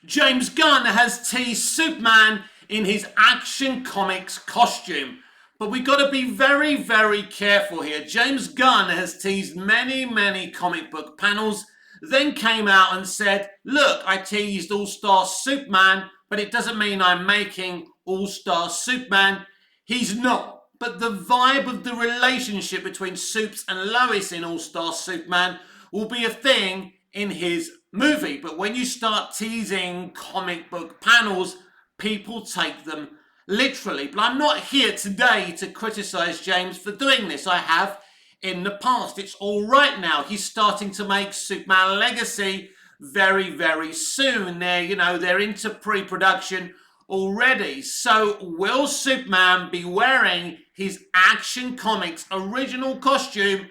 James Gunn has teased Superman in his Action Comics costume. But we've got to be very, very careful here. James Gunn has teased many comic book panels, then came out and said, look, I teased All-Star Superman, but it doesn't mean I'm making All-Star Superman. He's not. But the vibe of the relationship between Supes and Lois in All-Star Superman will be a thing in his movie. But when you start teasing comic book panels, people take them literally. But I'm not here today to criticize James for doing this. I have in the past. It's all right now. He's starting to make Superman Legacy very soon. They're into pre-production already. So will Superman be wearing his Action Comics original costume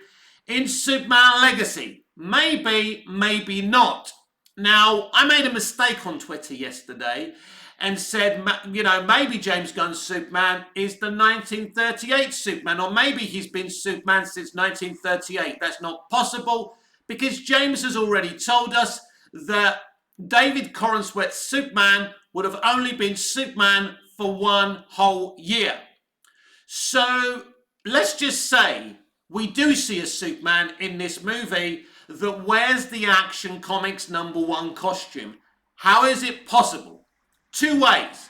in Superman Legacy? Maybe, maybe not. Now, I made a mistake on Twitter yesterday and said, maybe James Gunn's Superman is the 1938 Superman, or maybe he's been Superman since 1938. That's not possible because James has already told us that David Corenswet's Superman would have only been Superman for one whole year. So let's just say we do see a Superman in this movie that wears the Action Comics #1 costume. How is it possible? Two ways.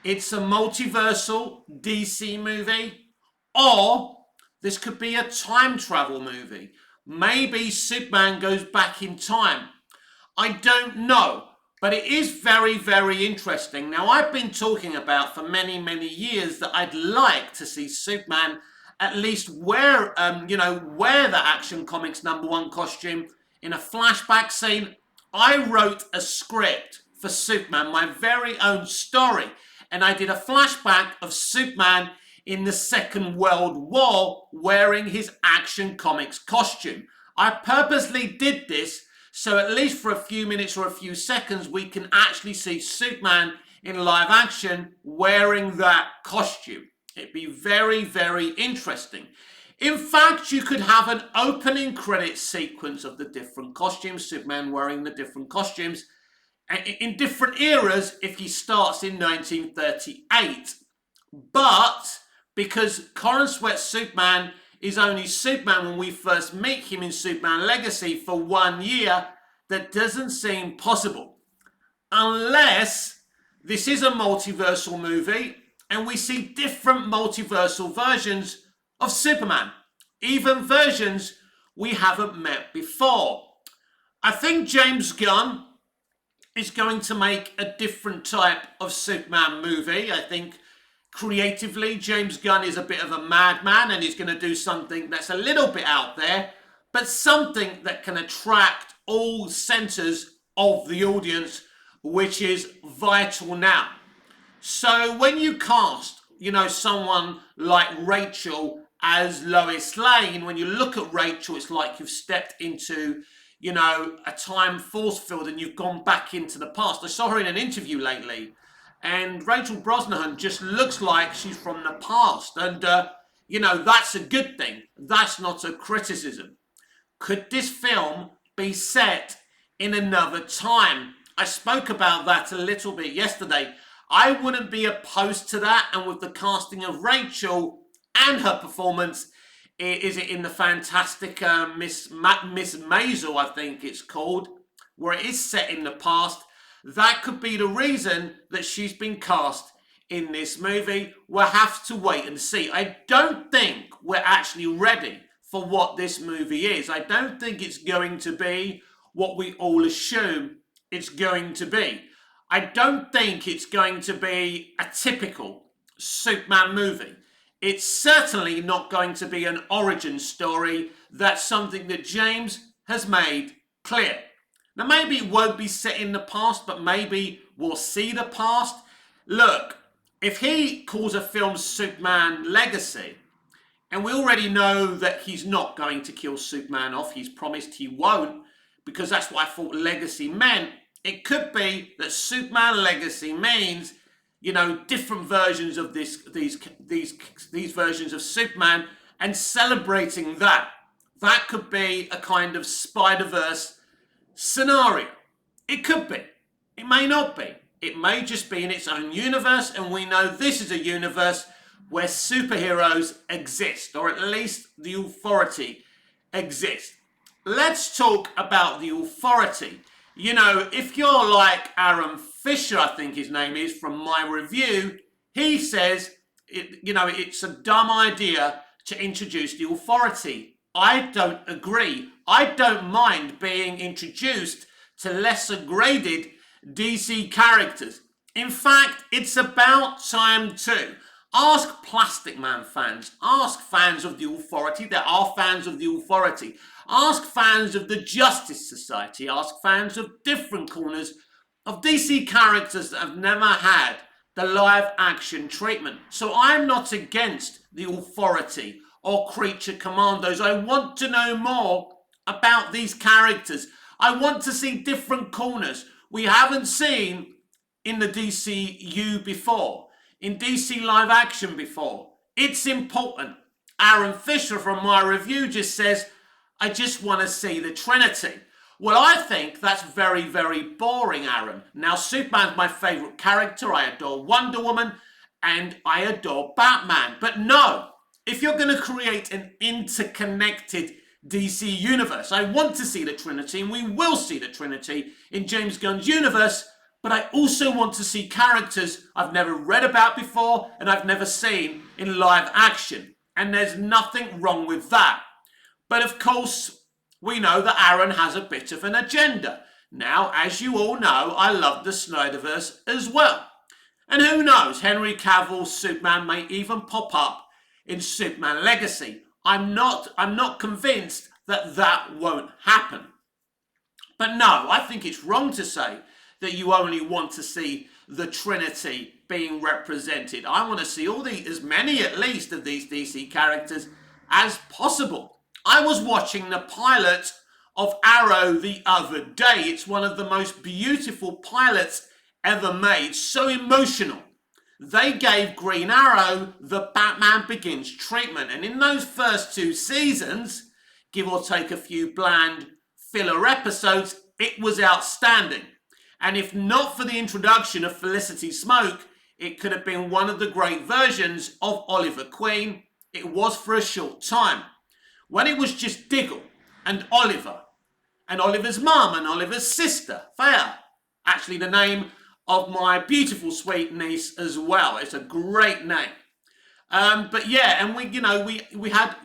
It's a multiversal DC movie, or this could be a time travel movie. Maybe Superman goes back in time. I don't know, but it is very interesting. Now, I've been talking about for many years that I'd like to see Superman at least wear the Action Comics #1 costume in a flashback scene. I wrote a script for Superman, my very own story, and I did a flashback of Superman in the Second World War wearing his Action Comics costume. I purposely did this so at least for a few minutes or a few seconds we can actually see Superman in live action wearing that costume. It'd be very interesting. In fact, you could have an opening credit sequence of the different costumes, Superman wearing the different costumes in different eras if he starts in 1938. But because Corenswet's Superman is only Superman when we first meet him in Superman Legacy for 1 year, that doesn't seem possible. Unless this is a multiversal movie and we see different multiversal versions of Superman, even versions we haven't met before. I think James Gunn is going to make a different type of Superman movie. I think creatively, James Gunn is a bit of a madman and he's going to do something that's a little bit out there, but something that can attract all centers of the audience, which is vital now. So when you cast, someone like Rachel as Lois Lane, when you look at Rachel, it's like you've stepped into, a time force field and you've gone back into the past. I saw her in an interview lately, and Rachel Brosnahan just looks like she's from the past. And, that's a good thing. That's not a criticism. Could this film be set in another time? I spoke about that a little bit yesterday. I wouldn't be opposed to that. And with the casting of Rachel and her performance, is it in the fantastic Miss Maisel, I think it's called, where it is set in the past, that could be the reason that she's been cast in this movie. We'll have to wait and see. I don't think we're actually ready for what this movie is. I don't think it's going to be what we all assume it's going to be. I don't think it's going to be a typical Superman movie. It's certainly not going to be an origin story. That's something that James has made clear. Now, maybe it won't be set in the past, but maybe we'll see the past. Look, if he calls a film Superman Legacy, and we already know that he's not going to kill Superman off, he's promised he won't, because that's what I thought Legacy meant. It could be that Superman Legacy means, different versions of these versions of Superman, and celebrating that. That could be a kind of Spider-Verse scenario. It could be. It may not be. It may just be in its own universe, and we know this is a universe where superheroes exist, or at least the authority exists. Let's talk about the authority. You know, if you're like Aaron Fisher, I think his name is, from my review, he says, it's a dumb idea to introduce the authority. I don't agree. I don't mind being introduced to lesser graded DC characters. In fact, it's about time too. Ask Plastic Man fans, ask fans of the authority, there are fans of the authority, ask fans of the Justice Society, ask fans of different corners of DC characters that have never had the live action treatment. So I'm not against the authority or Creature Commandos. I want to know more about these characters. I want to see different corners we haven't seen in the DCU before, in DC live action before. It's important. Aaron Fisher from my review just says, I just want to see the Trinity. Well, I think that's very, very boring, Aaron. Now, Superman's my favourite character. I adore Wonder Woman and I adore Batman. But no, if you're going to create an interconnected DC universe, I want to see the Trinity, and we will see the Trinity in James Gunn's universe, but I also want to see characters I've never read about before and I've never seen in live action. And there's nothing wrong with that. But of course, we know that Aaron has a bit of an agenda. Now, as you all know, I love the Snyderverse as well. And who knows, Henry Cavill's Superman may even pop up in Superman Legacy. I'm not convinced that that won't happen. But no, I think it's wrong to say that you only want to see the Trinity being represented. I want to see as many at least of these DC characters as possible. I was watching the pilot of Arrow the other day. It's one of the most beautiful pilots ever made, so emotional. They gave Green Arrow the Batman Begins treatment, and in those first 2 seasons, give or take a few bland filler episodes, it was outstanding. And if not for the introduction of Felicity Smoke, it could have been one of the great versions of Oliver Queen. It was for a short time. When it was just Diggle and Oliver, and Oliver's mum and Oliver's sister, Thea, actually the name of my beautiful sweet niece as well. It's a great name. But yeah, and we had,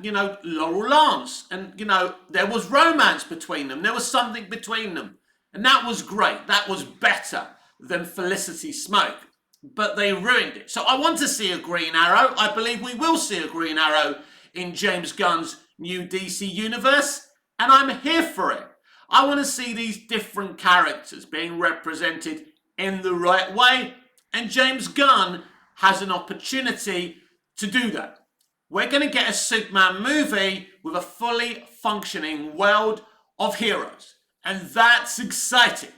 Laurel Lance, and, there was romance between them. There was something between them. And that was great. That was better than Felicity Smoke. But they ruined it. So I want to see a Green Arrow. I believe we will see a Green Arrow in James Gunn's new DC universe. And I'm here for it. I want to see these different characters being represented in the right way. And James Gunn has an opportunity to do that. We're going to get a Superman movie with a fully functioning world of heroes. And that's exciting.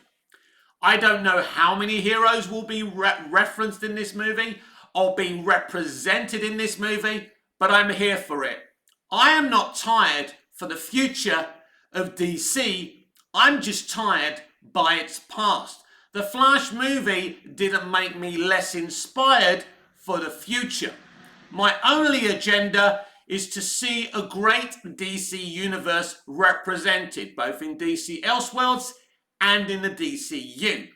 I don't know how many heroes will be referenced in this movie or being represented in this movie, but I'm here for it. I am not tired for the future of DC. I'm just tired by its past. The Flash movie didn't make me less inspired for the future. My only agenda is to see a great DC universe represented, both in DC Elseworlds and in the DCU.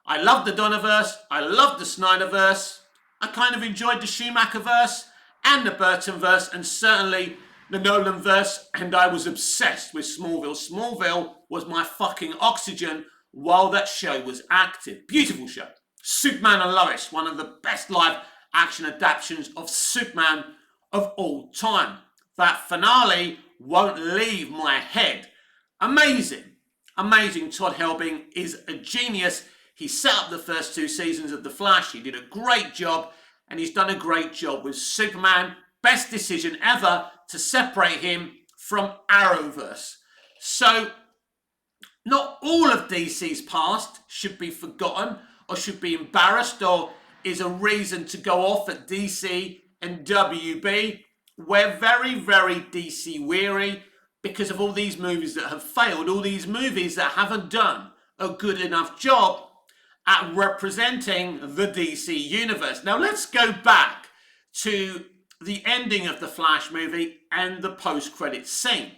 I love the Donnerverse, I love the Snyderverse, I kind of enjoyed the Schumacherverse and the Burtonverse, and certainly the Nolanverse, and I was obsessed with Smallville. Smallville was my fucking oxygen while that show was active. Beautiful show. Superman and Lois, one of the best live action adaptations of Superman of all time. That finale won't leave my head. Amazing. Amazing. Todd Helbing is a genius. He set up the first 2 seasons of The Flash. He did a great job, and he's done a great job with Superman. Best decision ever to separate him from Arrowverse. So, not all of DC's past should be forgotten or should be embarrassed or is a reason to go off at DC and WB. We're very, very DC weary because of all these movies that have failed, all these movies that haven't done a good enough job. at representing the DC universe. Now let's go back to the ending of the Flash movie and the post-credits scene.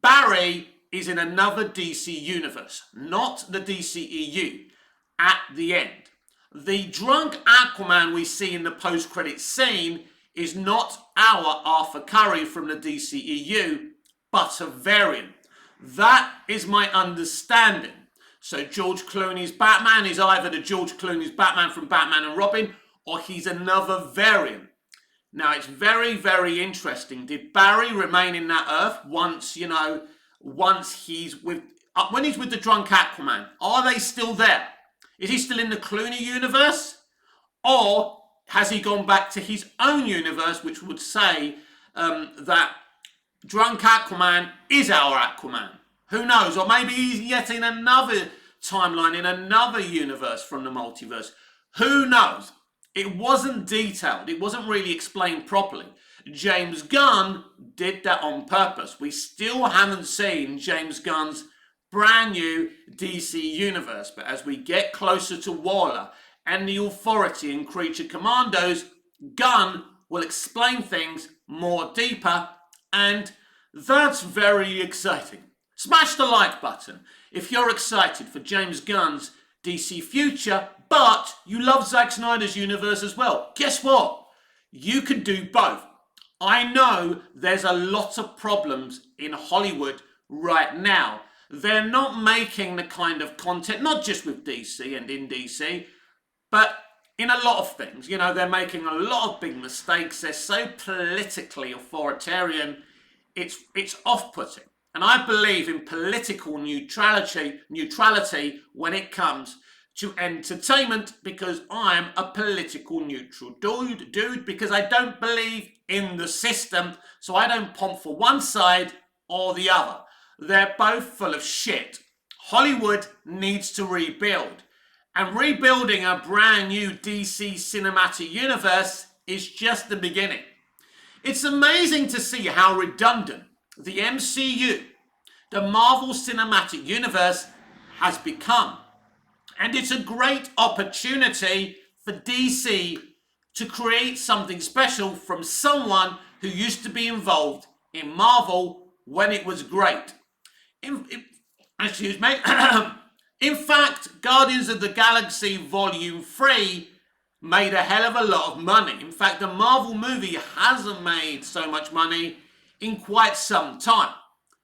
Barry is in another DC universe, not the DCEU, at the end. The drunk Aquaman we see in the post-credits scene is not our Arthur Curry from the DCEU, but a variant. That is my understanding. So George Clooney's Batman is either the George Clooney's Batman from Batman and Robin, or he's another variant. Now it's very, very interesting. Did Barry remain in that Earth once, once he's with, when he's with the drunk Aquaman? Are they still there? Is he still in the Clooney universe? Or has he gone back to his own universe, which would say that drunk Aquaman is our Aquaman? Who knows? Or maybe he's yet in another timeline, in another universe from the multiverse. Who knows? It wasn't detailed. It wasn't really explained properly. James Gunn did that on purpose. We still haven't seen James Gunn's brand new DC universe. But as we get closer to Waller and the Authority and Creature Commandos, Gunn will explain things more deeper, and that's very exciting. Smash the like button if you're excited for James Gunn's DC future, but you love Zack Snyder's universe as well. Guess what? You can do both. I know there's a lot of problems in Hollywood right now. They're not making the kind of content, not just with DC and in DC, but in a lot of things. They're making a lot of big mistakes. They're so politically authoritarian, it's off-putting. And I believe in political neutrality when it comes to entertainment, because I'm a political neutral dude, because I don't believe in the system, so I don't pump for one side or the other. They're both full of shit. Hollywood needs to rebuild. And rebuilding a brand new DC cinematic universe is just the beginning. It's amazing to see how redundant the MCU, the Marvel Cinematic Universe, has become. And it's a great opportunity for DC to create something special from someone who used to be involved in Marvel when it was great. Excuse me. In fact, Guardians of the Galaxy Volume 3 made a hell of a lot of money. In fact, the Marvel movie hasn't made so much money in quite some time.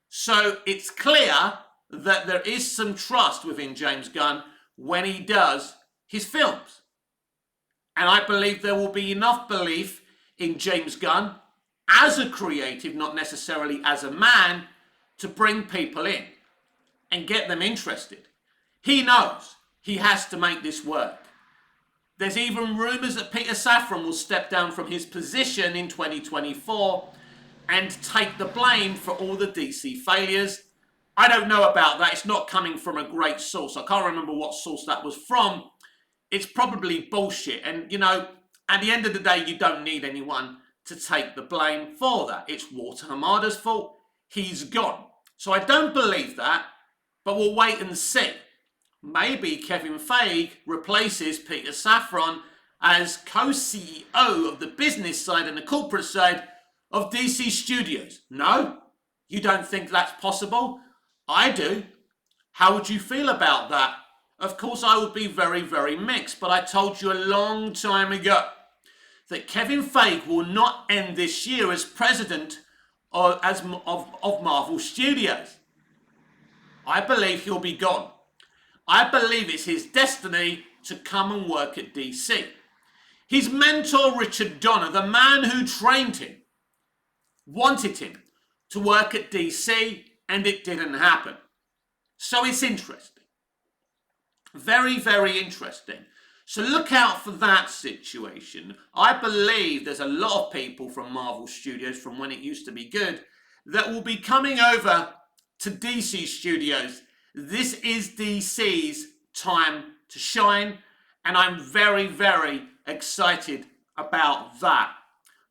So it's clear that there is some trust within James Gunn when he does his films. And I believe there will be enough belief in James Gunn as a creative, not necessarily as a man, to bring people in and get them interested. He knows he has to make this work. There's even rumours that Peter Safran will step down from his position in 2024 and take the blame for all the DC failures. I don't know about that. It's not coming from a great source. I can't remember what source that was from. It's probably bullshit. And, at the end of the day, you don't need anyone to take the blame for that. It's Walter Hamada's fault. He's gone. So I don't believe that, but we'll wait and see. Maybe Kevin Feige replaces Peter Safran as co-CEO of the business side and the corporate side of DC Studios. No? You don't think that's possible? I do. How would you feel about that? Of course, I would be very, very mixed, but I told you a long time ago that Kevin Feige will not end this year as president of Marvel Studios. I believe he'll be gone. I believe it's his destiny to come and work at DC. His mentor, Richard Donner, the man who trained him, wanted him to work at DC, and it didn't happen. So it's interesting. Very, very interesting. So look out for that situation. I believe there's a lot of people from Marvel Studios, from when it used to be good, that will be coming over to DC Studios. This is DC's time to shine, and I'm very, very excited about that.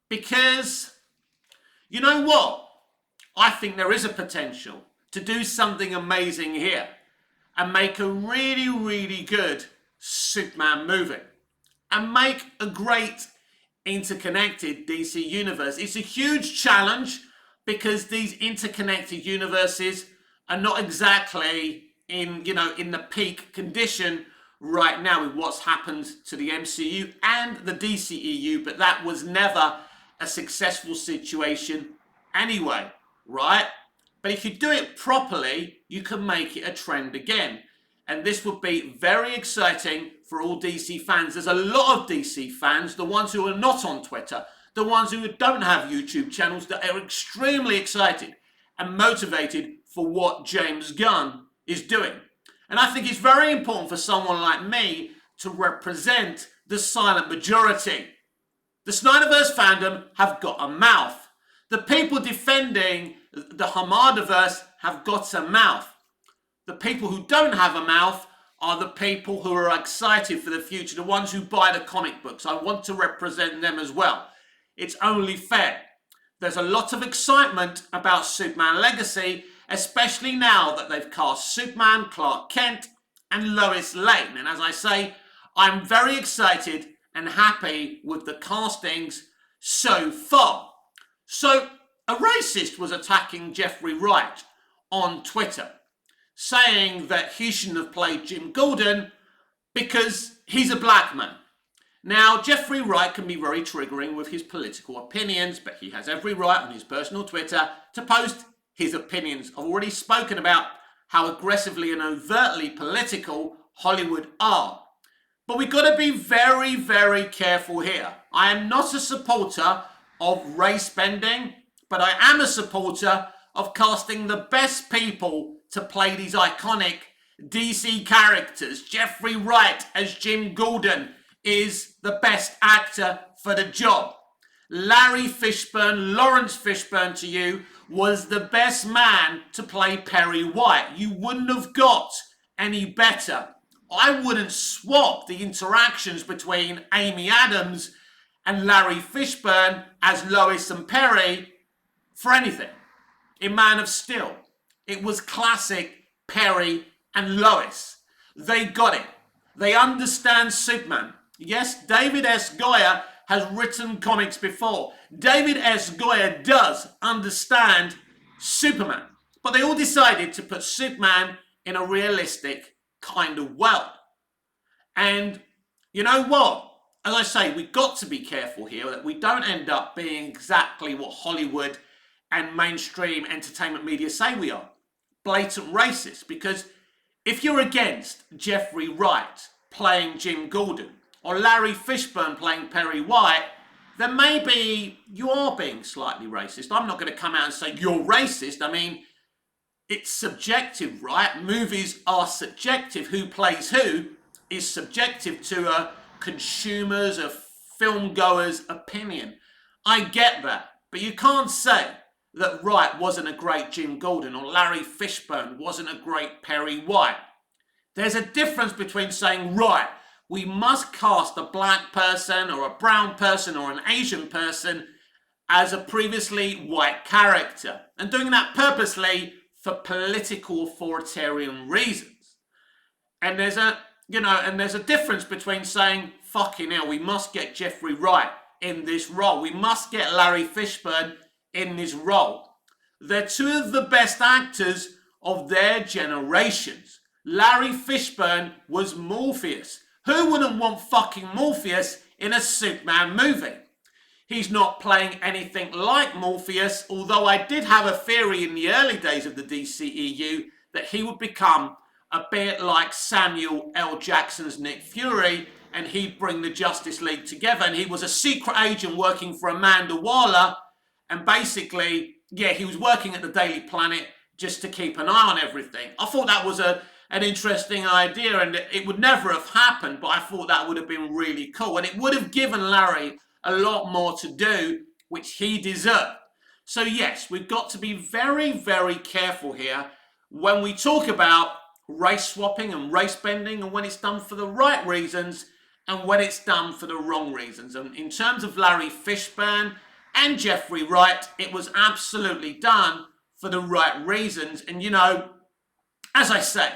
Because, you know what? I think there is a potential to do something amazing here and make a really, really good Superman movie and make a great interconnected DC universe. It's a huge challenge because these interconnected universes are not exactly in the peak condition right now with what's happened to the MCU and the DCEU, but that was never a successful situation anyway, right? But if you do it properly, you can make it a trend again. And this would be very exciting for all DC fans. There's a lot of DC fans, the ones who are not on Twitter, the ones who don't have YouTube channels, that are extremely excited and motivated for what James Gunn is doing. And I think it's very important for someone like me to represent the silent majority. The Snyderverse fandom have got a mouth. The people defending the Hamadaverse have got a mouth. The people who don't have a mouth are the people who are excited for the future, the ones who buy the comic books. I want to represent them as well. It's only fair. There's a lot of excitement about Superman Legacy, especially now that they've cast Superman, Clark Kent, and Lois Lane. And as I say, I'm very excited and happy with the castings so far. So, a racist was attacking Jeffrey Wright on Twitter, saying that he shouldn't have played Jim Gordon because he's a black man. Now, Jeffrey Wright can be very triggering with his political opinions, but he has every right on his personal Twitter to post his opinions. I've already spoken about how aggressively and overtly political Hollywood are. But we've got to be very, very careful here. I am not a supporter of race bending, but I am a supporter of casting the best people to play these iconic DC characters. Jeffrey Wright as Jim Gordon is the best actor for the job. Larry Fishburne, Lawrence Fishburne to you, was the best man to play Perry White. You wouldn't have got any better. I wouldn't swap the interactions between Amy Adams and Larry Fishburne as Lois and Perry for anything. In Man of Steel, it was classic Perry and Lois. They got it. They understand Superman. Yes, David S. Goyer has written comics before. David S. Goyer does understand Superman. But they all decided to put Superman in a realistic kind of world. And you know what? As I say, we've got to be careful here that we don't end up being exactly what Hollywood and mainstream entertainment media say we are. Blatant racist. Because if you're against Jeffrey Wright playing Jim Gordon or Larry Fishburne playing Perry White, then maybe you are being slightly racist. I'm not going to come out and say you're racist. I mean, it's subjective, right? Movies are subjective. Who plays who is subjective to a consumer's, a film goer's opinion. I get that. But you can't say that Wright wasn't a great Jim Gordon or Larry Fishburne wasn't a great Perry White. There's a difference between saying, right, we must cast a black person or a brown person or an Asian person as a previously white character, and doing that purposely for political authoritarian reasons. And there's a difference between saying, fucking hell, we must get Jeffrey Wright in this role. We must get Larry Fishburne in this role. They're two of the best actors of their generations. Larry Fishburne was Morpheus. Who wouldn't want fucking Morpheus in a Superman movie? He's not playing anything like Morpheus, although I did have a theory in the early days of the DCEU that he would become a bit like Samuel L. Jackson's Nick Fury, and he'd bring the Justice League together. And he was a secret agent working for Amanda Waller, and basically, yeah, he was working at the Daily Planet just to keep an eye on everything. I thought that was an interesting idea, and it would never have happened, but I thought that would have been really cool, and it would have given Larry a lot more to do, which he deserved. So yes, we've got to be very, very careful here when we talk about race swapping and race bending, and when it's done for the right reasons and when it's done for the wrong reasons. And in terms of Larry Fishburne and Jeffrey Wright, it was absolutely done for the right reasons. And you know, as I say,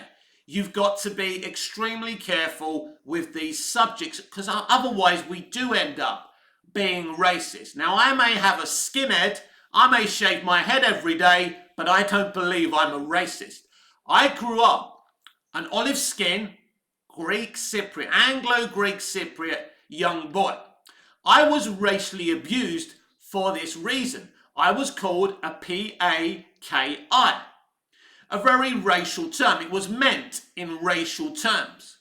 you've got to be extremely careful with these subjects, because otherwise we do end up being racist. Now, I may have a skinhead, I may shave my head every day, but I don't believe I'm a racist. I grew up an olive skin, Greek Cypriot, Anglo-Greek Cypriot young boy. I was racially abused for this reason. I was called a P-A-K-I, a very racial term. It was meant in racial terms.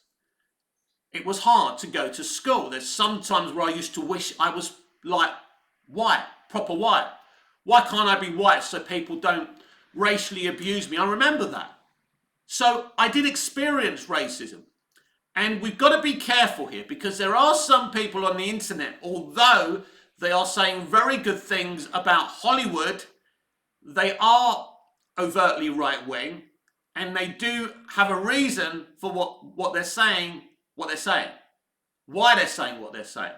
It was hard to go to school. There's some times where I used to wish I was like white, proper white. Why can't I be white so people don't racially abuse me? I remember that. So I did experience racism. And we've got to be careful here, because there are some people on the internet, although they are saying very good things about Hollywood, they are overtly right-wing, and they do have a reason for what they're saying, why they're saying what they're saying.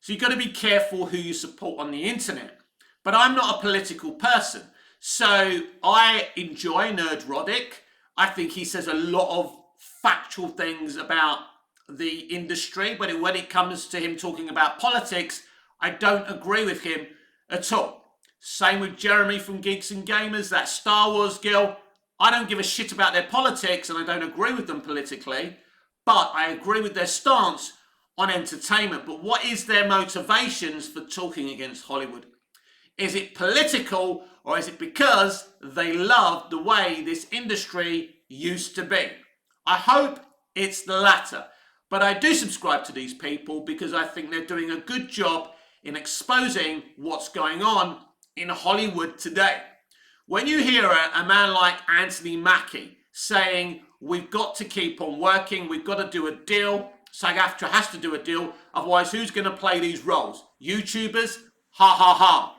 So you've got to be careful who you support on the internet. But I'm not a political person, so I enjoy Nerd Roddick. I think he says a lot of factual things about the industry, but when it comes to him talking about politics, I don't agree with him at all. Same with Jeremy from Geeks and Gamers, that Star Wars girl. I don't give a shit about their politics, and I don't agree with them politically, but I agree with their stance on entertainment. But what is their motivations for talking against Hollywood? Is it political, or is it because they love the way this industry used to be? I hope it's the latter, but I do subscribe to these people because I think they're doing a good job in exposing what's going on in Hollywood today. When you hear a man like Anthony Mackie saying, we've got to keep on working, we've got to do a deal, SAG-AFTRA has to do a deal, otherwise who's going to play these roles? YouTubers? Ha ha ha.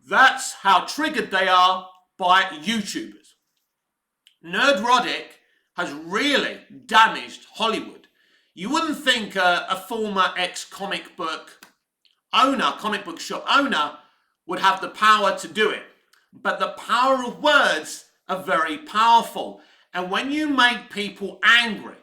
That's how triggered they are by YouTubers. Nerd Roddick has really damaged Hollywood. You wouldn't think a former ex-comic book owner, comic book shop owner, would have the power to do it. But the power of words are very powerful. And when you make people angry,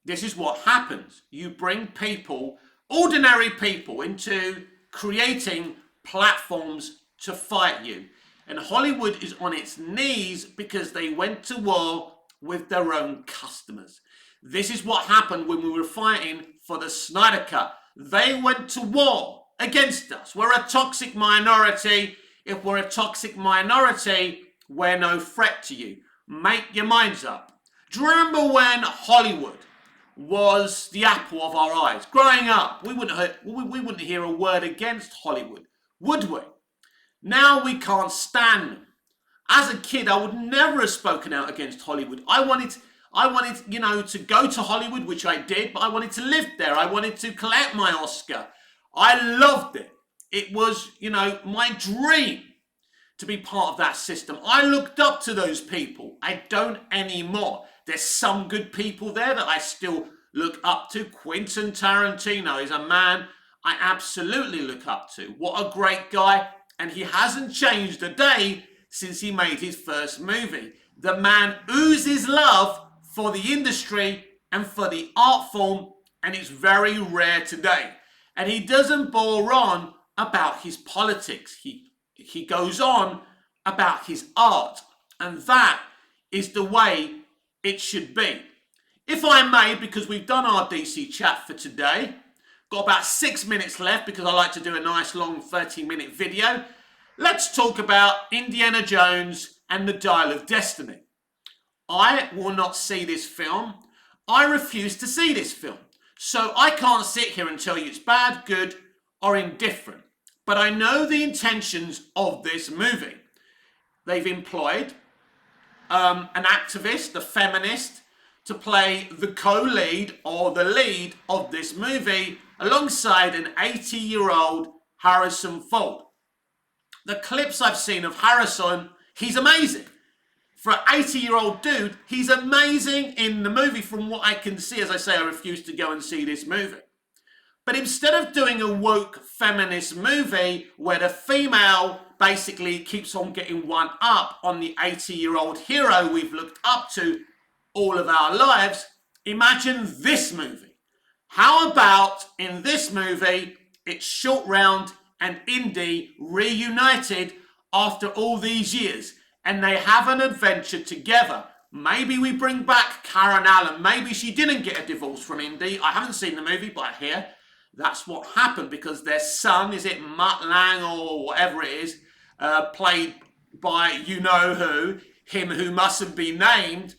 this is what happens. You bring people, ordinary people, into creating platforms to fight you. And Hollywood is on its knees because they went to war with their own customers. This is what happened when we were fighting for the Snyder Cut. They went to war against us. We're a toxic minority. If we're a toxic minority, we're no threat to you. Make your minds up. Do you remember when Hollywood was the apple of our eyes? Growing up, we wouldn't hear a word against Hollywood, would we? Now we can't stand them. As a kid, I would never have spoken out against Hollywood. I wanted, to go to Hollywood, which I did, but I wanted to live there. I wanted to collect my Oscar. I loved it. It was, my dream to be part of that system. I looked up to those people. I don't anymore. There's some good people there that I still look up to. Quentin Tarantino is a man I absolutely look up to. What a great guy. And he hasn't changed a day since he made his first movie. The man oozes love for the industry and for the art form, and it's very rare today. And he doesn't bore on about his politics. He goes on about his art, and that is the way it should be. If I may, because we've done our DC chat for today, got about 6 minutes left because I like to do a nice long 30-minute video. Let's talk about Indiana Jones and the Dial of Destiny. I will not see this film. I refuse to see this film. So I can't sit here and tell you it's bad, good, or indifferent. But I know the intentions of this movie. They've employed an activist, a feminist, to play the co-lead or the lead of this movie alongside an 80-year-old Harrison Ford. The clips I've seen of Harrison, he's amazing. For an 80-year-old dude, he's amazing in the movie from what I can see. As I say, I refuse to go and see this movie. But instead of doing a woke feminist movie where the female basically keeps on getting one up on the 80-year-old hero we've looked up to, all of our lives, imagine this movie. How about in this movie, it's Short Round and Indy reunited after all these years, and they have an adventure together. Maybe we bring back Karen Allen. Maybe she didn't get a divorce from Indy. I haven't seen the movie, but I hear that's what happened because their son, is it Mutt Lang or whatever it is, played by you-know-who, him who mustn't be named,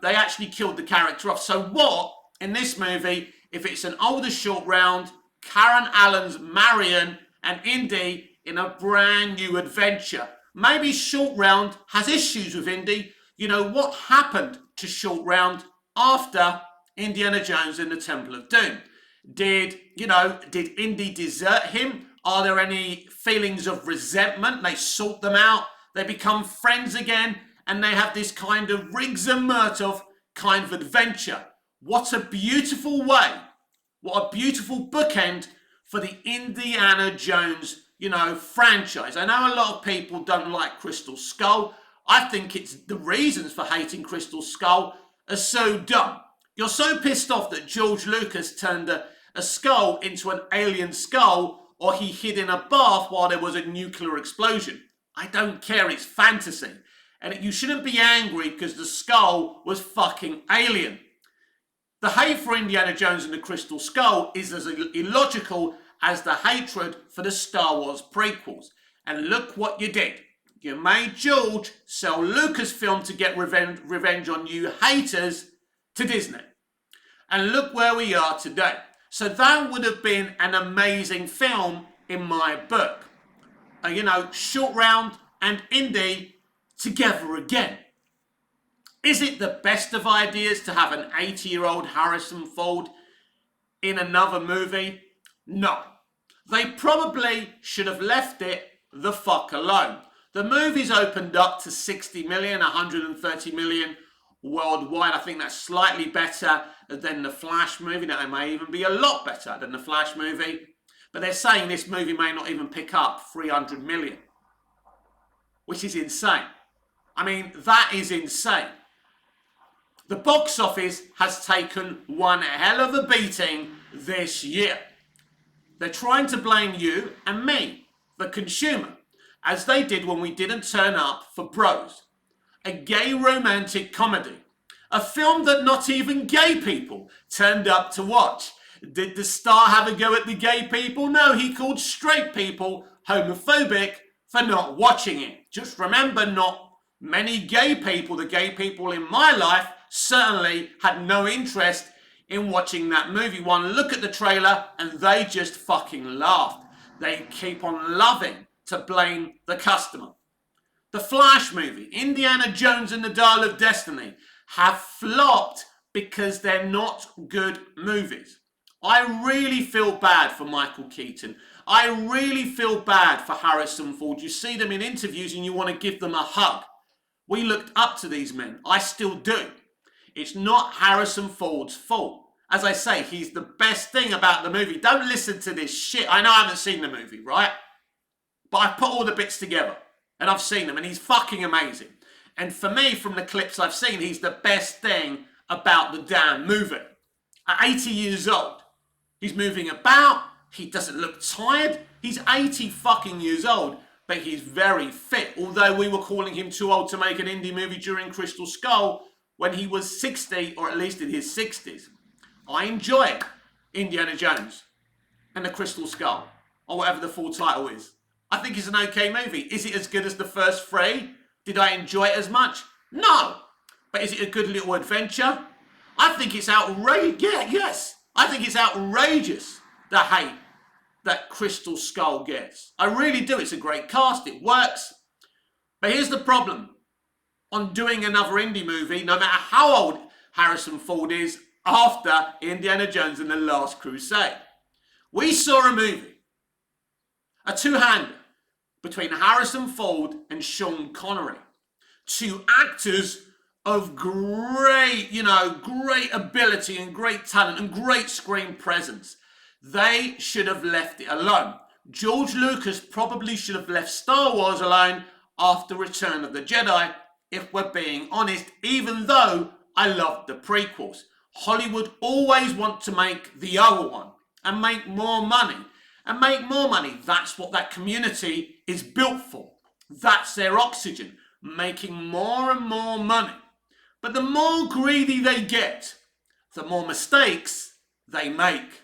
they actually killed the character off. So what, in this movie, if it's an older Short Round, Karen Allen's Marion, and Indy in a brand new adventure? Maybe Short Round has issues with Indy. You know, what happened to Short Round after Indiana Jones and the Temple of Doom? Did Indy desert him? Are there any feelings of resentment? They sort them out. They become friends again. And they have this kind of Riggs and Murtaugh kind of adventure. What a beautiful way. What a beautiful bookend for the Indiana Jones, franchise. I know a lot of people don't like Crystal Skull. I think it's the reasons for hating Crystal Skull are so dumb. You're so pissed off that George Lucas turned a skull into an alien skull, or he hid in a bath while there was a nuclear explosion. I don't care, it's fantasy. And you shouldn't be angry because the skull was fucking alien. The hate for Indiana Jones and the Crystal Skull is as illogical as the hatred for the Star Wars prequels. And look what you did. You made George sell Lucasfilm to get revenge on you haters to Disney. And look where we are today. So that would have been an amazing film in my book. Short Round and Indy together again. Is it the best of ideas to have an 80-year-old Harrison Ford in another movie? No. They probably should have left it the fuck alone. The movie's opened up to 60 million, 130 million worldwide. I think that's slightly better than the Flash movie. Now, it may even be a lot better than the Flash movie. But they're saying this movie may not even pick up 300 million. Which is insane. I mean, that is insane. The box office has taken one hell of a beating this year. They're trying to blame you and me, the consumer, as they did when we didn't turn up for Bros, a gay romantic comedy, a film that not even gay people turned up to watch. Did the star have a go at the gay people? No, he called straight people homophobic for not watching it. Just remember, not many gay people, the gay people in my life, certainly had no interest in watching that movie. One look at the trailer and they just fucking laughed. They keep on loving to blame the customer. The Flash movie, Indiana Jones and the Dial of Destiny, have flopped because they're not good movies. I really feel bad for Michael Keaton. I really feel bad for Harrison Ford. You see them in interviews and you want to give them a hug. We looked up to these men. I still do. It's not Harrison Ford's fault. As I say, he's the best thing about the movie. Don't listen to this shit. I know I haven't seen the movie, right? But I've put all the bits together. And I've seen them. And he's fucking amazing. And for me, from the clips I've seen, he's the best thing about the damn movie. At 80 years old, he's moving about. He doesn't look tired. He's 80 fucking years old. But he's very fit. Although we were calling him too old to make an indie movie during Crystal Skull when he was 60, or at least in his 60s. I enjoy Indiana Jones and the Crystal Skull, or whatever the full title is. I think it's an okay movie. Is it as good as the first three? Did I enjoy it as much? No. But is it a good little adventure? I think it's outrageous. Yeah, yes. I think it's outrageous, the hate that Crystal Skull gets. I really do. It's a great cast. It works. But here's the problem. On doing another indie movie, no matter how old Harrison Ford is, after Indiana Jones and the Last Crusade, we saw a movie, a two-hander, between Harrison Ford and Sean Connery. Two actors of great ability and great talent and great screen presence. They should have left it alone. George Lucas probably should have left Star Wars alone after Return of the Jedi, if we're being honest, even though I loved the prequels. Hollywood always want to make the other one and make more money and make more money. That's what that community is built for. That's their oxygen, making more and more money. But the more greedy they get, the more mistakes they make.